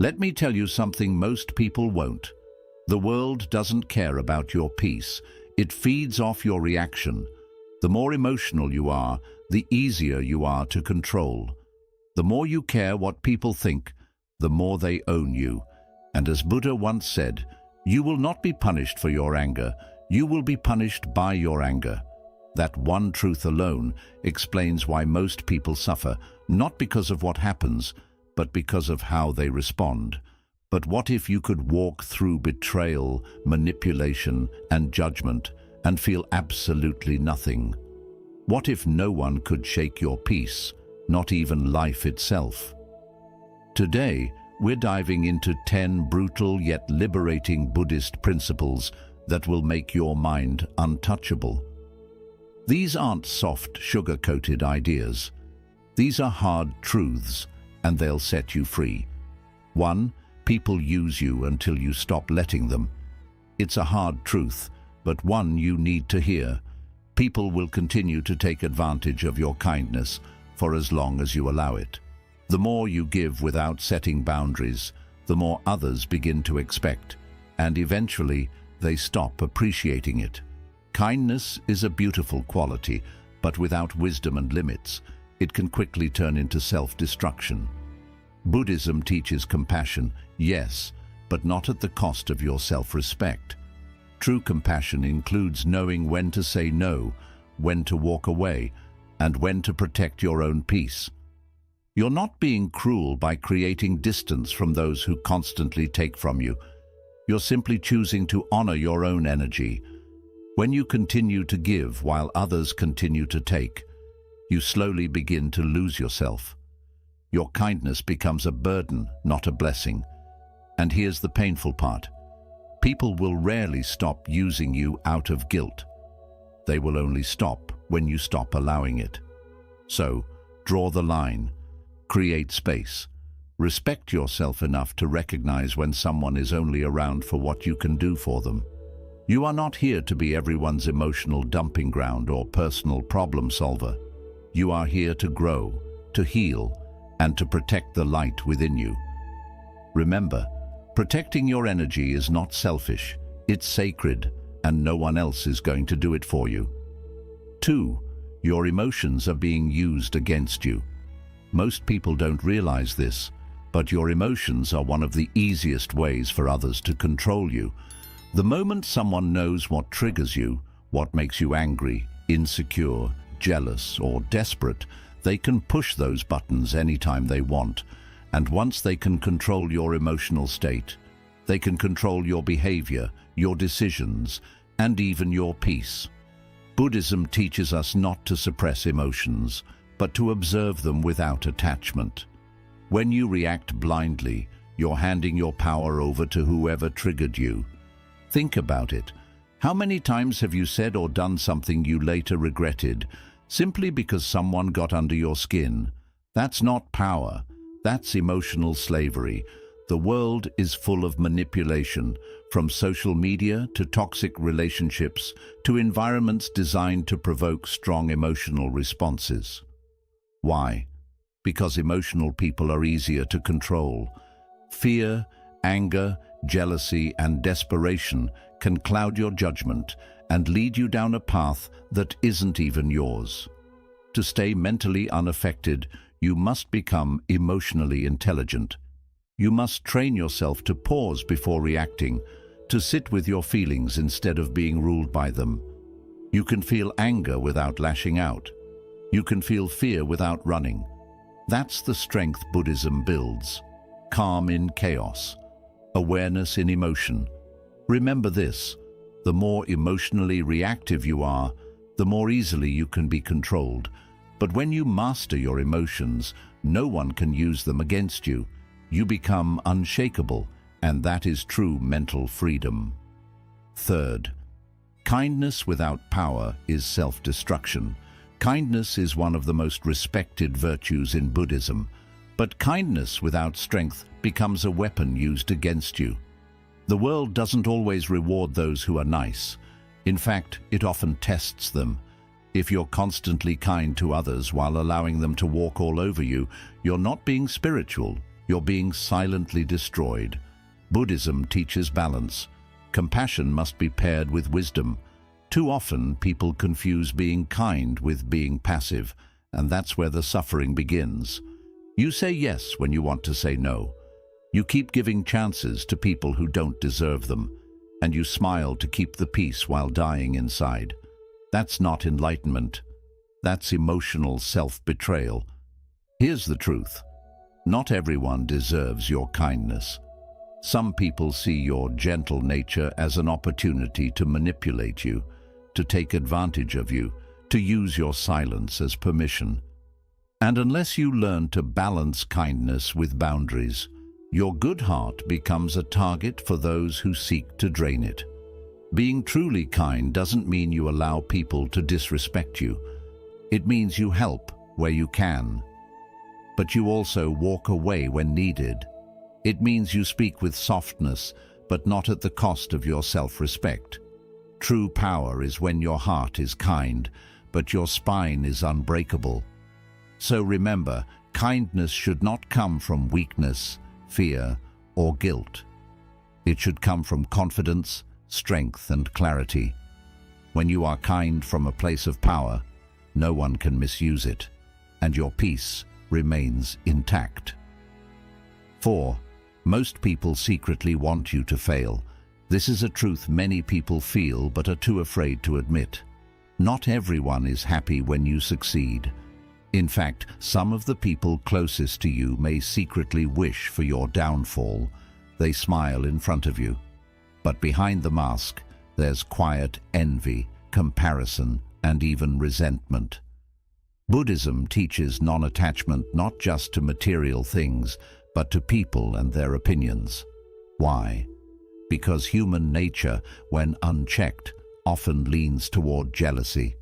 Let me tell you something most people won't. The world doesn't care about your peace. It feeds off your reaction. The more emotional you are, the easier you are to control. The more you care what people think, the more they own you. And as Buddha once said, you will not be punished for your anger, you will be punished by your anger. That one truth alone explains why most people suffer, not because of what happens, but because of how they respond. But what if you could walk through betrayal, manipulation, and judgment and feel absolutely nothing? What if no one could shake your peace, not even life itself? Today, we're diving into 10 brutal yet liberating Buddhist principles that will make your mind untouchable. These aren't soft, sugar-coated ideas. These are hard truths, and they'll set you free. 1. People use you until you stop letting them. It's a hard truth, but one you need to hear. People will continue to take advantage of your kindness for as long as you allow it. The more you give without setting boundaries, the more others begin to expect, and eventually they stop appreciating it. Kindness is a beautiful quality, but without wisdom and limits, it can quickly turn into self-destruction. Buddhism teaches compassion, yes, but not at the cost of your self-respect. True compassion includes knowing when to say no, when to walk away, and when to protect your own peace. You're not being cruel by creating distance from those who constantly take from you. You're simply choosing to honor your own energy. When you continue to give while others continue to take, you slowly begin to lose yourself. Your kindness becomes a burden, not a blessing. And here's the painful part. People will rarely stop using you out of guilt. They will only stop when you stop allowing it. So, draw the line. Create space. Respect yourself enough to recognize when someone is only around for what you can do for them. You are not here to be everyone's emotional dumping ground or personal problem solver. You are here to grow, to heal, and to protect the light within you. Remember, protecting your energy is not selfish, it's sacred, and no one else is going to do it for you. 2. Your emotions are being used against you. Most people don't realize this, but your emotions are one of the easiest ways for others to control you. The moment someone knows what triggers you, what makes you angry, insecure, jealous, or desperate, they can push those buttons anytime they want. And once they can control your emotional state, they can control your behavior, your decisions, and even your peace. Buddhism teaches us not to suppress emotions, but to observe them without attachment. When you react blindly, you're handing your power over to whoever triggered you. Think about it. How many times have you said or done something you later regretted, simply because someone got under your skin? That's not power. That's emotional slavery. The world is full of manipulation, from social media to toxic relationships to environments designed to provoke strong emotional responses. Why? Because emotional people are easier to control. Fear, anger, jealousy, and desperation can cloud your judgment and lead you down a path that isn't even yours. To stay mentally unaffected, you must become emotionally intelligent. You must train yourself to pause before reacting, to sit with your feelings instead of being ruled by them. You can feel anger without lashing out. You can feel fear without running. That's the strength Buddhism builds. Calm in chaos. Awareness in emotion. Remember this, the more emotionally reactive you are, the more easily you can be controlled. But when you master your emotions, no one can use them against you. You become unshakable, and that is true mental freedom. 3rd, kindness without power is self-destruction. Kindness is one of the most respected virtues in Buddhism, but kindness without strength becomes a weapon used against you. The world doesn't always reward those who are nice. In fact, it often tests them. If you're constantly kind to others while allowing them to walk all over you, you're not being spiritual, you're being silently destroyed. Buddhism teaches balance. Compassion must be paired with wisdom. Too often, people confuse being kind with being passive, and that's where the suffering begins. You say yes when you want to say no. You keep giving chances to people who don't deserve them, and you smile to keep the peace while dying inside. That's not enlightenment. That's emotional self-betrayal. Here's the truth. Not everyone deserves your kindness. Some people see your gentle nature as an opportunity to manipulate you, to take advantage of you, to use your silence as permission. And unless you learn to balance kindness with boundaries, your good heart becomes a target for those who seek to drain it. Being truly kind doesn't mean you allow people to disrespect you. It means you help where you can, but you also walk away when needed. It means you speak with softness, but not at the cost of your self-respect. True power is when your heart is kind, but your spine is unbreakable. So remember, kindness should not come from weakness, fear, or guilt. It should come from confidence, strength, and clarity. When you are kind from a place of power, no one can misuse it, and your peace remains intact. 4. Most people secretly want you to fail. This is a truth many people feel but are too afraid to admit. Not everyone is happy when you succeed. In fact, some of the people closest to you may secretly wish for your downfall. They smile in front of you. But behind the mask, there's quiet envy, comparison, and even resentment. Buddhism teaches non-attachment not just to material things, but to people and their opinions. Why? Because human nature, when unchecked, often leans toward jealousy.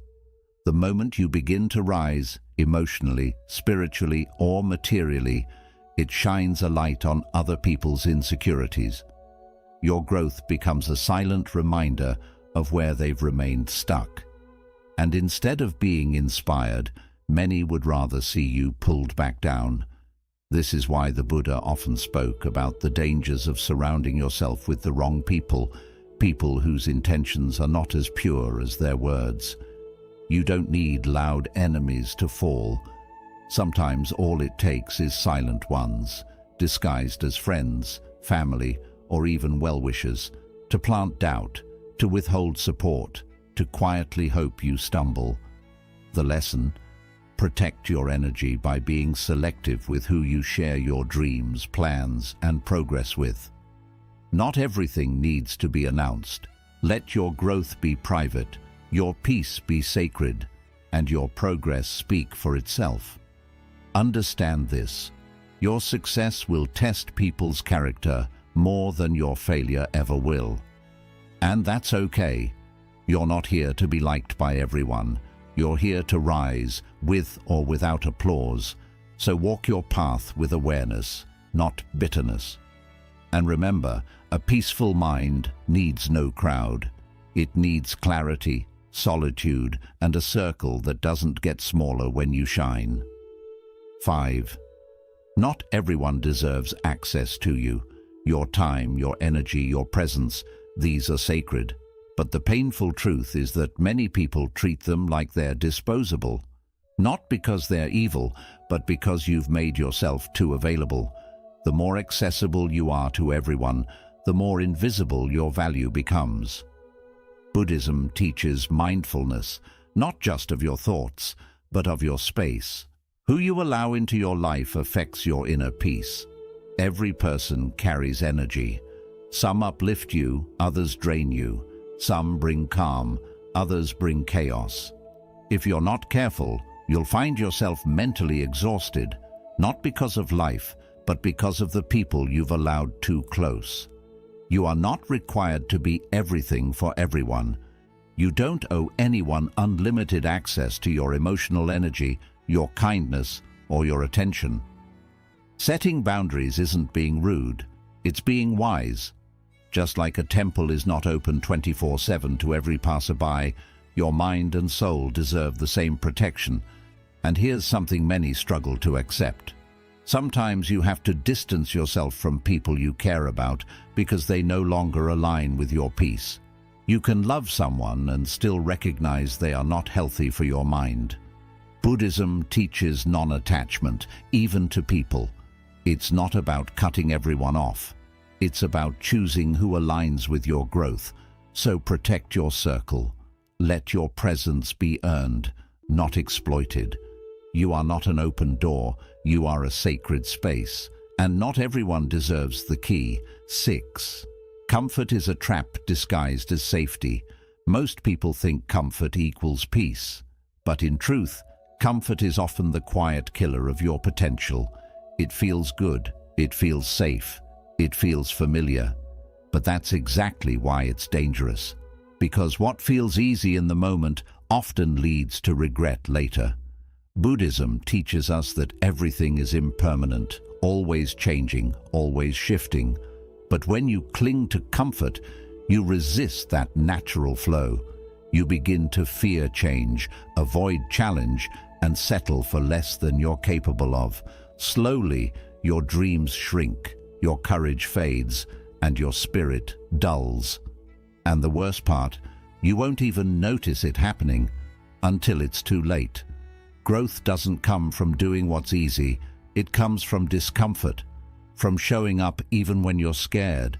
The moment you begin to rise, emotionally, spiritually, or materially, it shines a light on other people's insecurities. Your growth becomes a silent reminder of where they've remained stuck. And instead of being inspired, many would rather see you pulled back down. This is why the Buddha often spoke about the dangers of surrounding yourself with the wrong people, people whose intentions are not as pure as their words. You don't need loud enemies to fall. Sometimes all it takes is silent ones, disguised as friends, family, or even well-wishers, to plant doubt, to withhold support, to quietly hope you stumble. The lesson: protect your energy by being selective with who you share your dreams, plans, and progress with. Not everything needs to be announced. Let your growth be private, your peace be sacred, and your progress speak for itself. Understand this: your success will test people's character more than your failure ever will. And that's okay. You're not here to be liked by everyone. You're here to rise, with or without applause. So walk your path with awareness, not bitterness. And remember, a peaceful mind needs no crowd. It needs clarity, solitude, and a circle that doesn't get smaller when you shine. 5. Not everyone deserves access to you. Your time, your energy, your presence, these are sacred. But the painful truth is that many people treat them like they're disposable. Not because they're evil, but because you've made yourself too available. The more accessible you are to everyone, the more invisible your value becomes. Buddhism teaches mindfulness, not just of your thoughts, but of your space. Who you allow into your life affects your inner peace. Every person carries energy. Some uplift you, others drain you. Some bring calm, others bring chaos. If you're not careful, you'll find yourself mentally exhausted, not because of life, but because of the people you've allowed too close. You are not required to be everything for everyone. You don't owe anyone unlimited access to your emotional energy, your kindness, or your attention. Setting boundaries isn't being rude, it's being wise. Just like a temple is not open 24/7 to every passerby, your mind and soul deserve the same protection. And here's something many struggle to accept. Sometimes you have to distance yourself from people you care about because they no longer align with your peace. You can love someone and still recognize they are not healthy for your mind. Buddhism teaches non-attachment, even to people. It's not about cutting everyone off. It's about choosing who aligns with your growth. So protect your circle. Let your presence be earned, not exploited. You are not an open door, you are a sacred space. And not everyone deserves the key. 6. Comfort is a trap disguised as safety. Most people think comfort equals peace. But in truth, comfort is often the quiet killer of your potential. It feels good, it feels safe, it feels familiar. But that's exactly why it's dangerous. Because what feels easy in the moment often leads to regret later. Buddhism teaches us that everything is impermanent, always changing, always shifting. But when you cling to comfort, you resist that natural flow. You begin to fear change, avoid challenge, and settle for less than you're capable of. Slowly, your dreams shrink, your courage fades, and your spirit dulls. And the worst part, you won't even notice it happening until it's too late. Growth doesn't come from doing what's easy, it comes from discomfort, from showing up even when you're scared,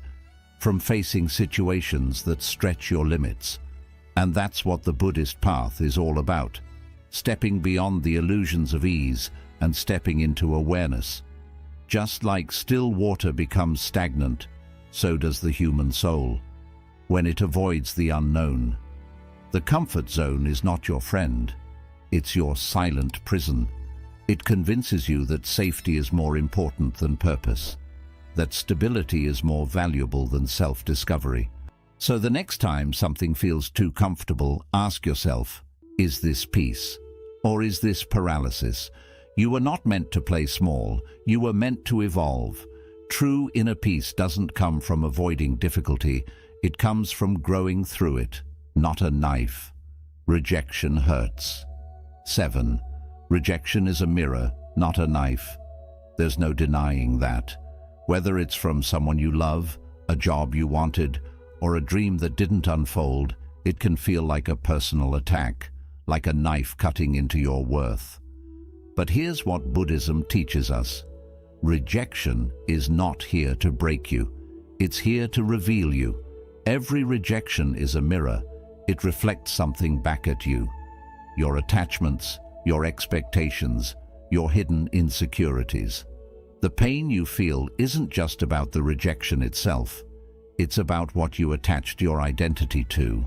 from facing situations that stretch your limits. And that's what the Buddhist path is all about. Stepping beyond the illusions of ease and stepping into awareness. Just like still water becomes stagnant, so does the human soul, when it avoids the unknown. The comfort zone is not your friend. It's your silent prison. It convinces you that safety is more important than purpose, that stability is more valuable than self-discovery. So the next time something feels too comfortable, ask yourself, is this peace? Or is this paralysis? You were not meant to play small, you were meant to evolve. True inner peace doesn't come from avoiding difficulty, it comes from growing through it, not a knife. Rejection hurts. 7. Rejection is a mirror, not a knife. There's no denying that. Whether it's from someone you love, a job you wanted, or a dream that didn't unfold, it can feel like a personal attack, like a knife cutting into your worth. But here's what Buddhism teaches us. Rejection is not here to break you. It's here to reveal you. Every rejection is a mirror. It reflects something back at you. Your attachments, your expectations, your hidden insecurities. The pain you feel isn't just about the rejection itself. It's about what you attached your identity to.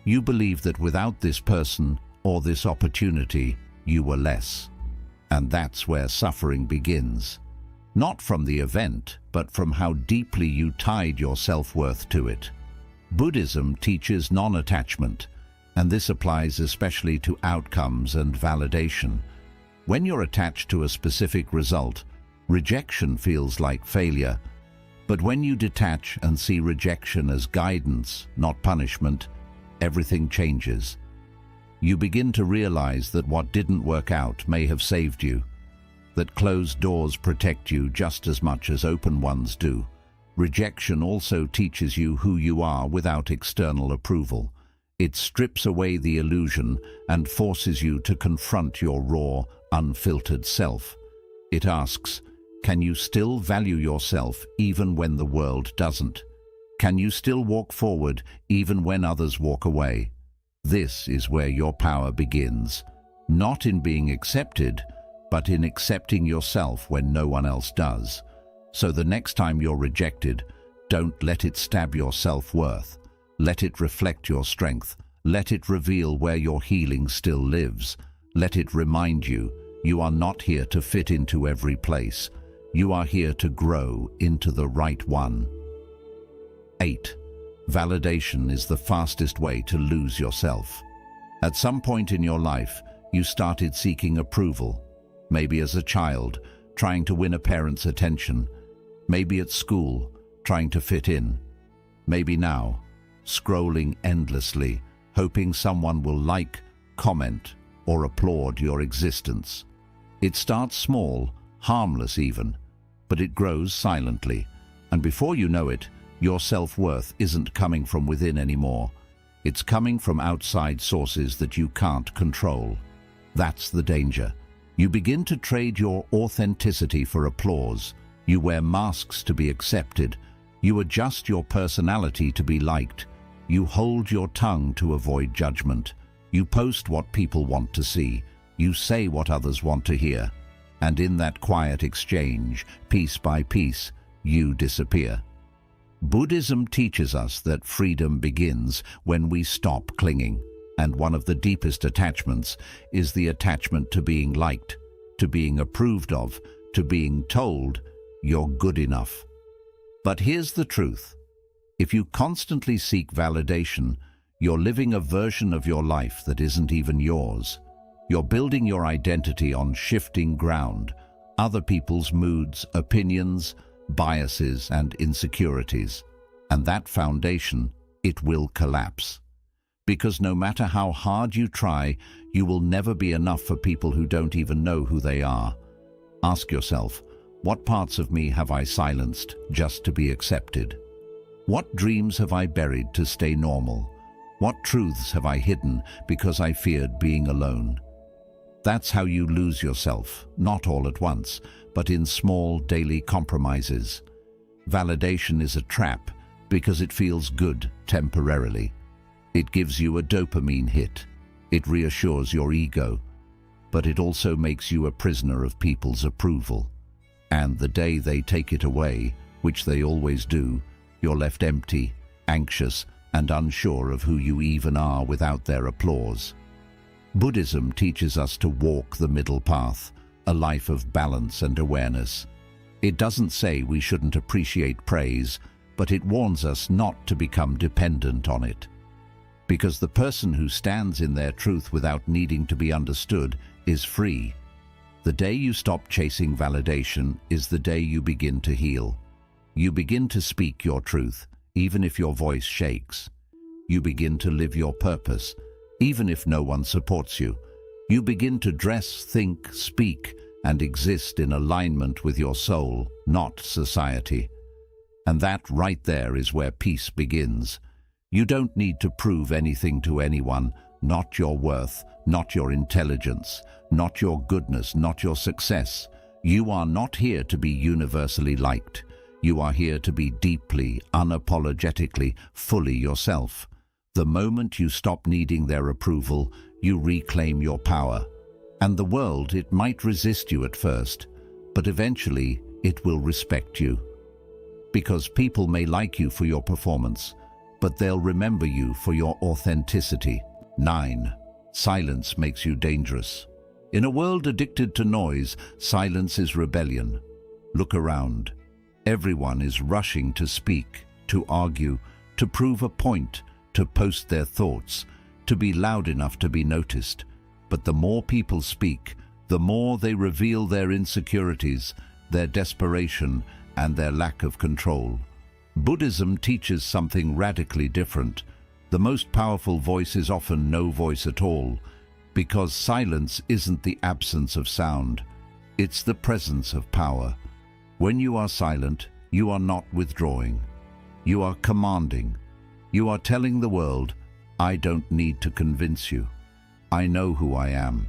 You believe that without this person or this opportunity, you were less. And that's where suffering begins. Not from the event, but from how deeply you tied your self-worth to it. Buddhism teaches non-attachment, and this applies especially to outcomes and validation. When you're attached to a specific result, rejection feels like failure. But when you detach and see rejection as guidance, not punishment, everything changes. You begin to realize that what didn't work out may have saved you, that closed doors protect you just as much as open ones do. Rejection also teaches you who you are without external approval. It strips away the illusion and forces you to confront your raw, unfiltered self. It asks, can you still value yourself even when the world doesn't? Can you still walk forward even when others walk away? This is where your power begins, not in being accepted, but in accepting yourself when no one else does. So the next time you're rejected, don't let it stab your self-worth. Let it reflect your strength. Let it reveal where your healing still lives. Let it remind you, you are not here to fit into every place. You are here to grow into the right one. 8. Validation is the fastest way to lose yourself. At some point in your life, you started seeking approval. Maybe as a child, trying to win a parent's attention. Maybe at school, trying to fit in. Maybe now, scrolling endlessly, hoping someone will like, comment, or applaud your existence. It starts small, harmless even, but it grows silently, and before you know it, your self-worth isn't coming from within anymore. It's coming from outside sources that you can't control. That's the danger. You begin to trade your authenticity for applause. You wear masks to be accepted. You adjust your personality to be liked. You hold your tongue to avoid judgment. You post what people want to see. You say what others want to hear. And in that quiet exchange, piece by piece, you disappear. Buddhism teaches us that freedom begins when we stop clinging, and one of the deepest attachments is the attachment to being liked, to being approved of, to being told you're good enough. But here's the truth. If you constantly seek validation, you're living a version of your life that isn't even yours. You're building your identity on shifting ground, other people's moods, opinions, biases, and insecurities. And that foundation, it will collapse. Because no matter how hard you try, you will never be enough for people who don't even know who they are. Ask yourself, what parts of me have I silenced just to be accepted? What dreams have I buried to stay normal? What truths have I hidden because I feared being alone? That's how you lose yourself, not all at once, but in small daily compromises. Validation is a trap because it feels good temporarily. It gives you a dopamine hit. It reassures your ego, but it also makes you a prisoner of people's approval. And the day they take it away, which they always do, you're left empty, anxious, and unsure of who you even are without their applause. Buddhism teaches us to walk the middle path, a life of balance and awareness. It doesn't say we shouldn't appreciate praise, but it warns us not to become dependent on it. Because the person who stands in their truth without needing to be understood is free. The day you stop chasing validation is the day you begin to heal. You begin to speak your truth, even if your voice shakes. You begin to live your purpose, even if no one supports you. You begin to dress, think, speak, and exist in alignment with your soul, not society. And that right there is where peace begins. You don't need to prove anything to anyone, not your worth, not your intelligence, not your goodness, not your success. You are not here to be universally liked. You are here to be deeply, unapologetically, fully yourself. The moment you stop needing their approval, you reclaim your power. And the world, it might resist you at first, but eventually it will respect you. Because people may like you for your performance, but they'll remember you for your authenticity. 9. Silence makes you dangerous. In a world addicted to noise, silence is rebellion. Look around. Everyone is rushing to speak, to argue, to prove a point, to post their thoughts, to be loud enough to be noticed. But the more people speak, the more they reveal their insecurities, their desperation, and their lack of control. Buddhism teaches something radically different. The most powerful voice is often no voice at all, because silence isn't the absence of sound. It's the presence of power. When you are silent, you are not withdrawing. You are commanding. You are telling the world, I don't need to convince you. I know who I am.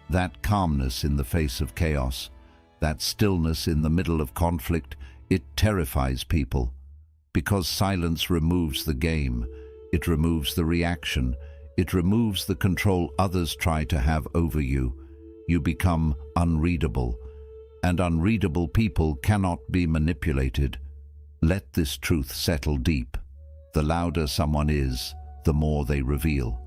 That calmness in the face of chaos, that stillness in the middle of conflict, it terrifies people. Because silence removes the game, it removes the reaction, it removes the control others try to have over you. You become unreadable, and unreadable people cannot be manipulated. Let this truth settle deep. The louder someone is, the more they reveal.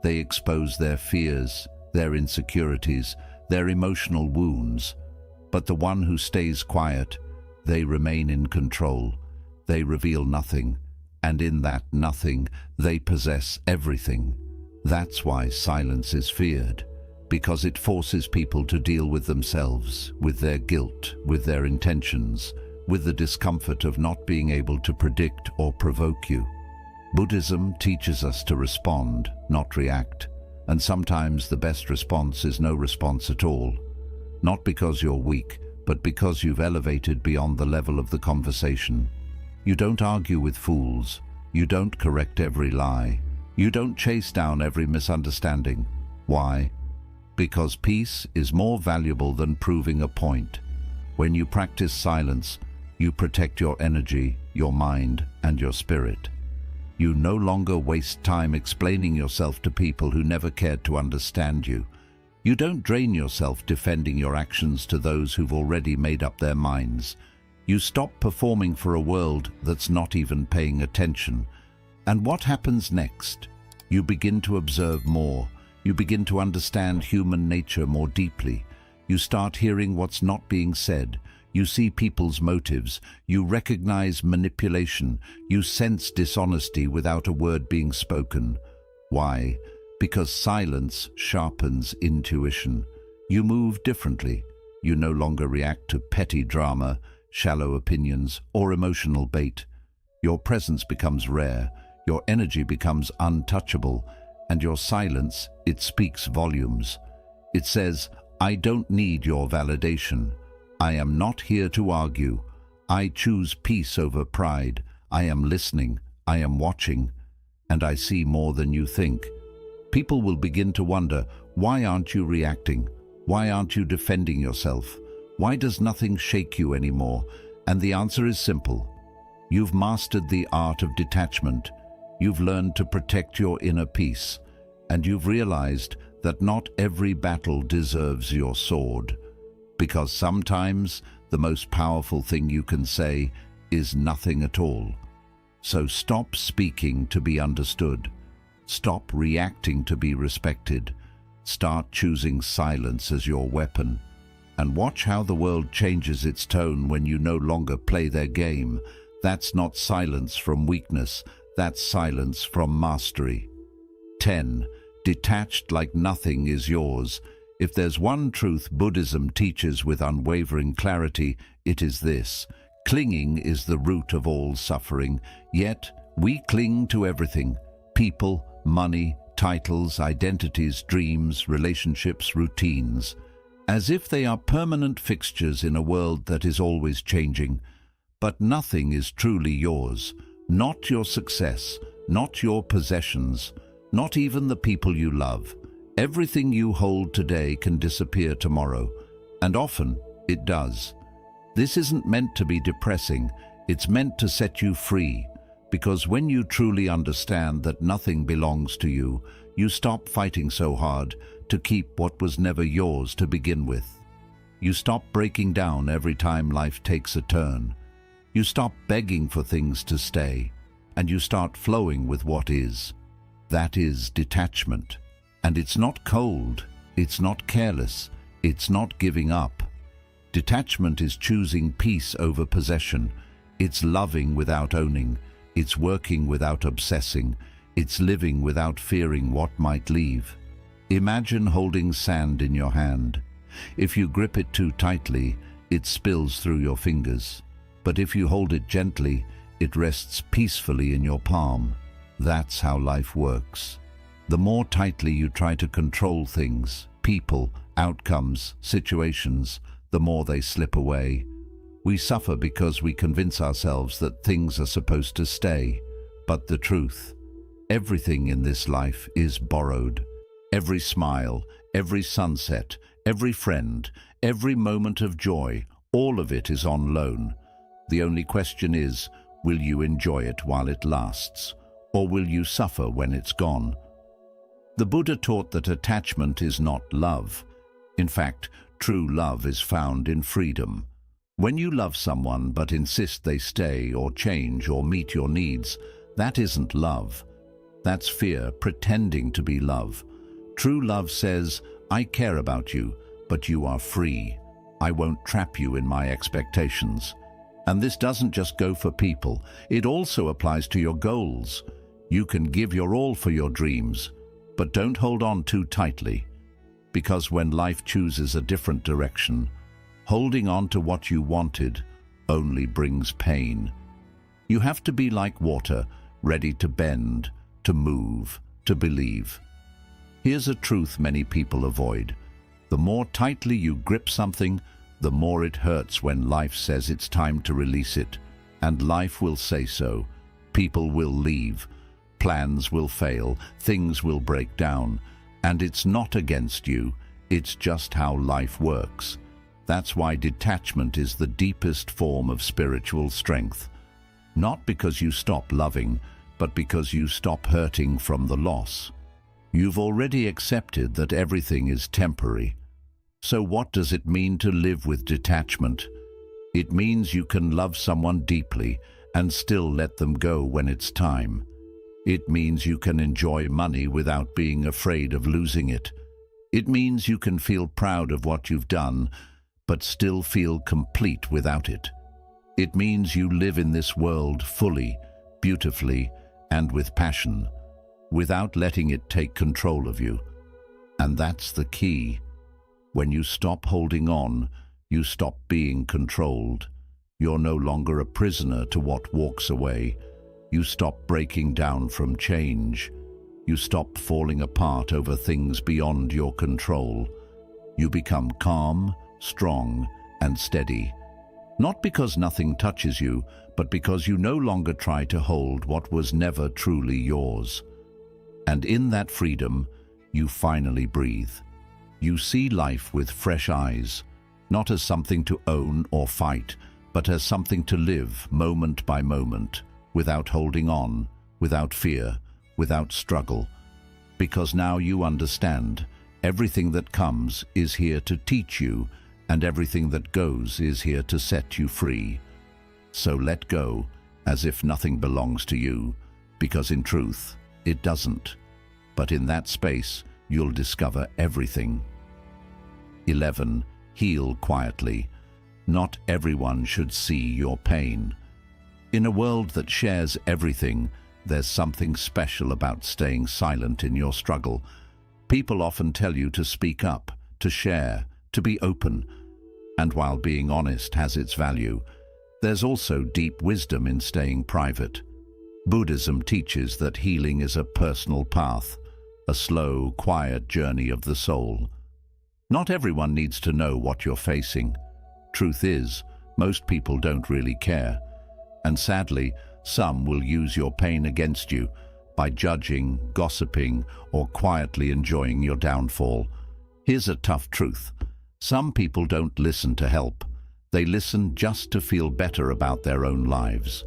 They expose their fears, their insecurities, their emotional wounds. But the one who stays quiet, they remain in control. They reveal nothing, and in that nothing, they possess everything. That's why silence is feared, because it forces people to deal with themselves, with their guilt, with their intentions, with the discomfort of not being able to predict or provoke you. Buddhism teaches us to respond, not react, and sometimes the best response is no response at all. Not because you're weak, but because you've elevated beyond the level of the conversation. You don't argue with fools. You don't correct every lie. You don't chase down every misunderstanding. Why? Because peace is more valuable than proving a point. When you practice silence, you protect your energy, your mind, and your spirit. You no longer waste time explaining yourself to people who never cared to understand you. You don't drain yourself defending your actions to those who've already made up their minds. You stop performing for a world that's not even paying attention. And what happens next? You begin to observe more. You begin to understand human nature more deeply. You start hearing what's not being said. You see people's motives. You recognize manipulation. You sense dishonesty without a word being spoken. Why? Because silence sharpens intuition. You move differently. You no longer react to petty drama, shallow opinions, or emotional bait. Your presence becomes rare. Your energy becomes untouchable. And your silence, it speaks volumes. It says, I don't need your validation. I am not here to argue. I choose peace over pride. I am listening. I am watching. And I see more than you think. People will begin to wonder, why aren't you reacting? Why aren't you defending yourself? Why does nothing shake you anymore? And the answer is simple. You've mastered the art of detachment. You've learned to protect your inner peace. And you've realized that not every battle deserves your sword. Because sometimes the most powerful thing you can say is nothing at all. So stop speaking to be understood. Stop reacting to be respected. Start choosing silence as your weapon. And watch how the world changes its tone when you no longer play their game. That's not silence from weakness. That's silence from mastery. 10. Detached like nothing is yours. If there's one truth Buddhism teaches with unwavering clarity, it is this. Clinging is the root of all suffering, yet we cling to everything. People, money, titles, identities, dreams, relationships, routines. As if they are permanent fixtures in a world that is always changing. But nothing is truly yours. Not your success, not your possessions, not even the people you love. Everything you hold today can disappear tomorrow, and often it does. This isn't meant to be depressing, it's meant to set you free, because when you truly understand that nothing belongs to you, you stop fighting so hard to keep what was never yours to begin with. You stop breaking down every time life takes a turn. You stop begging for things to stay, and you start flowing with what is. That is detachment. And it's not cold, it's not careless, it's not giving up. Detachment is choosing peace over possession. It's loving without owning. It's working without obsessing. It's living without fearing what might leave. Imagine holding sand in your hand. If you grip it too tightly, it spills through your fingers. But if you hold it gently, it rests peacefully in your palm. That's how life works. The more tightly you try to control things, people, outcomes, situations, the more they slip away. We suffer because we convince ourselves that things are supposed to stay. But the truth, everything in this life is borrowed. Every smile, every sunset, every friend, every moment of joy, all of it is on loan. The only question is, will you enjoy it while it lasts, or will you suffer when it's gone? The Buddha taught that attachment is not love. In fact, true love is found in freedom. When you love someone but insist they stay or change or meet your needs, that isn't love. That's fear pretending to be love. True love says, I care about you, but you are free. I won't trap you in my expectations. And this doesn't just go for people, it also applies to your goals. You can give your all for your dreams, but don't hold on too tightly. Because when life chooses a different direction, holding on to what you wanted only brings pain. You have to be like water, ready to bend, to move, to believe. Here's a truth many people avoid. The more tightly you grip something, the more it hurts when life says it's time to release it. And life will say so. People will leave. Plans will fail. Things will break down. And it's not against you. It's just how life works. That's why detachment is the deepest form of spiritual strength. Not because you stop loving, but because you stop hurting from the loss. You've already accepted that everything is temporary. So what does it mean to live with detachment? It means you can love someone deeply and still let them go when it's time. It means you can enjoy money without being afraid of losing it. It means you can feel proud of what you've done, but still feel complete without it. It means you live in this world fully, beautifully, and with passion, without letting it take control of you. And that's the key. When you stop holding on, you stop being controlled. You're no longer a prisoner to what walks away. You stop breaking down from change. You stop falling apart over things beyond your control. You become calm, strong, and steady. Not because nothing touches you, but because you no longer try to hold what was never truly yours. And in that freedom, you finally breathe. You see life with fresh eyes, not as something to own or fight, but as something to live moment by moment, without holding on, without fear, without struggle. Because now you understand, everything that comes is here to teach you, and everything that goes is here to set you free. So let go, as if nothing belongs to you, because in truth, it doesn't. But in that space, you'll discover everything. 11. Heal quietly. Not everyone should see your pain. In a world that shares everything, there's something special about staying silent in your struggle. People often tell you to speak up, to share, to be open. And while being honest has its value, there's also deep wisdom in staying private. Buddhism teaches that healing is a personal path, a slow, quiet journey of the soul. Not everyone needs to know what you're facing. Truth is, most people don't really care. And sadly, some will use your pain against you by judging, gossiping, or quietly enjoying your downfall. Here's a tough truth. Some people don't listen to help. They listen just to feel better about their own lives.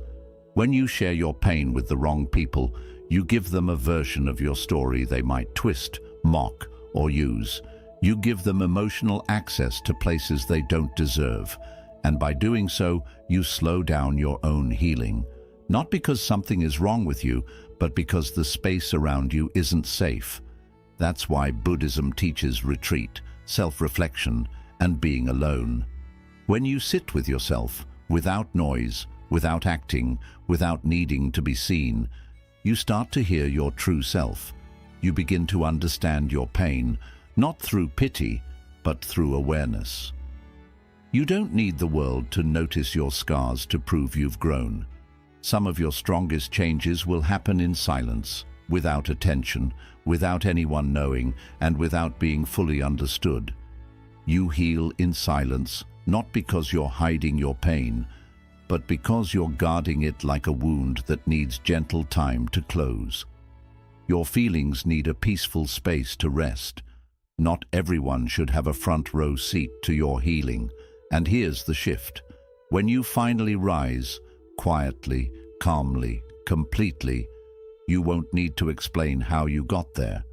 When you share your pain with the wrong people, you give them a version of your story they might twist, mock, or use. You give them emotional access to places they don't deserve, and by doing so, you slow down your own healing. Not because something is wrong with you, but because the space around you isn't safe. That's why Buddhism teaches retreat, self-reflection, and being alone. When you sit with yourself, without noise, without acting, without needing to be seen, you start to hear your true self. You begin to understand your pain, not through pity, but through awareness. You don't need the world to notice your scars to prove you've grown. Some of your strongest changes will happen in silence, without attention, without anyone knowing, and without being fully understood. You heal in silence, not because you're hiding your pain, but because you're guarding it like a wound that needs gentle time to close. Your feelings need a peaceful space to rest. Not everyone should have a front row seat to your healing. And here's the shift. When you finally rise, quietly, calmly, completely, you won't need to explain how you got there.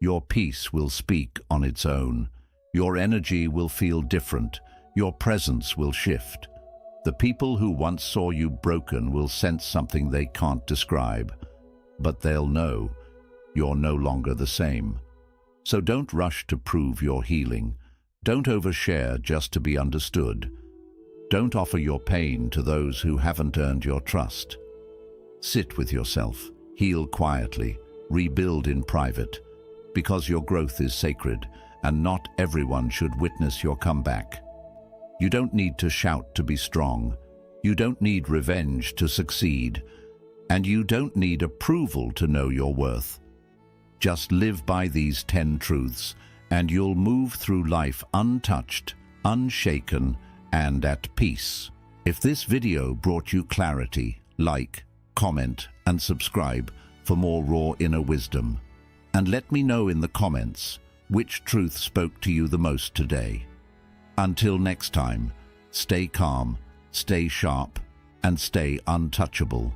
Your peace will speak on its own. Your energy will feel different. Your presence will shift. The people who once saw you broken will sense something they can't describe. But they'll know you're no longer the same. So don't rush to prove your healing. Don't overshare just to be understood. Don't offer your pain to those who haven't earned your trust. Sit with yourself, heal quietly, rebuild in private, because your growth is sacred, and not everyone should witness your comeback. You don't need to shout to be strong. You don't need revenge to succeed. And you don't need approval to know your worth. Just live by these 10 truths, and you'll move through life untouched, unshaken, and at peace. If this video brought you clarity, like, comment, and subscribe for more raw inner wisdom. And let me know in the comments which truth spoke to you the most today. Until next time, stay calm, stay sharp, and stay untouchable.